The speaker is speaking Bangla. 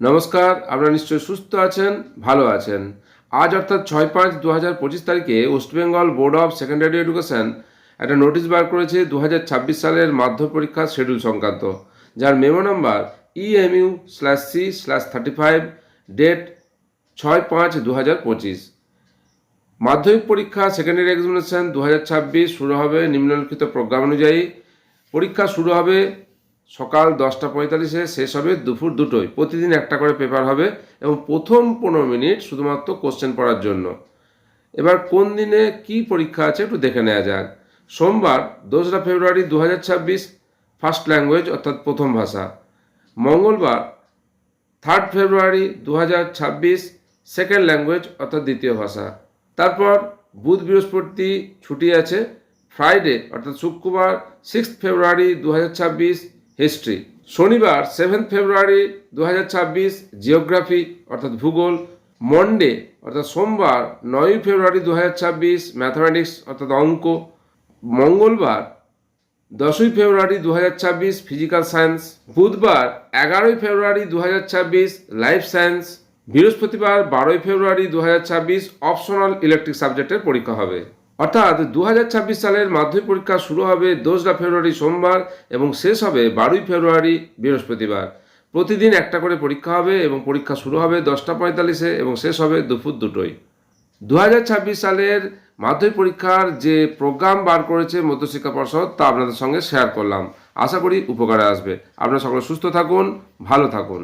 নমস্কার, আপনারা নিশ্চয়ই সুস্থ আছেন, ভালো আছেন। আজ অর্থাৎ 6/5/2025 তারিখে West Bengal board of secondary education একটা নোটিশ বার করেছে 2026 সালের মাধ্যমিক পরীক্ষার শিডিউল সংক্রান্ত, যার মেমো নাম্বার EMU/C/35, ডেট 6/5/2025। মাধ্যমিক পরীক্ষা সেকেন্ডারি এক্সামিনেশন 2026 শুরু হবে নিম্নলিখিত প্রোগ্রাম অনুযায়ী। পরীক্ষা শুরু হবে সকাল 10:45-এ, শেষ হবে দুপুর 2টোয়। প্রতিদিন একটা করে পেপার হবে এবং প্রথম 15 মিনিট শুধুমাত্র কোশ্চেন পড়ার জন্য। এবার কোন দিনে কি পরীক্ষা আছে একটু দেখে নেওয়া যাক। সোমবার 2রা ফেব্রুয়ারি 2026 ফার্স্ট ল্যাঙ্গুয়েজ অর্থাৎ প্রথম ভাষা। মঙ্গলবার 3 ফেব্রুয়ারি 2026 সেকেন্ড ল্যাঙ্গুয়েজ অর্থাৎ দ্বিতীয় ভাষা। তারপর বুধ বৃহস্পতি ছুটি আছে। ফ্রাইডে অর্থাৎ শুক্রবার 6 ফেব্রুয়ারি 2026 হিস্ট্রি। শনিবার 7 ফেব্রুয়ারি 2026 জিওগ্রাফি অর্থাৎ ভূগোল। মন্ডে অর্থাৎ সোমবার 9 ফেব্রুয়ারি 2026 ম্যাথামেটিক্স অর্থাৎ অঙ্ক। মঙ্গলবার 10 ফেব্রুয়ারি 2026 ফিজিক্যাল সায়েন্স। বুধবার 11 ফেব্রুয়ারি 2026 লাইফ সায়েন্স। বৃহস্পতিবার 12 ফেব্রুয়ারি 2026 অপশনাল ইলেকট্রিক সাবজেক্টের পরীক্ষা হবে। অর্থাৎ 2026 সালের মাধ্যমিক পরীক্ষা শুরু হবে 2রা ফেব্রুয়ারি সোমবার এবং শেষ হবে 12 ফেব্রুয়ারি বৃহস্পতিবার। প্রতিদিন একটা করে পরীক্ষা হবে এবং পরীক্ষা শুরু হবে 10:45-এ এবং শেষ হবে দুপুর 2টোয়। 2026 সালের মাধ্যমিক পরীক্ষার যে প্রোগ্রাম বার করেছে মধ্যশিক্ষা পর্ষদ তা আপনাদের সঙ্গে শেয়ার করলাম। আশা করি উপকারে আসবে। আপনারা সকলে সুস্থ থাকুন, ভালো থাকুন।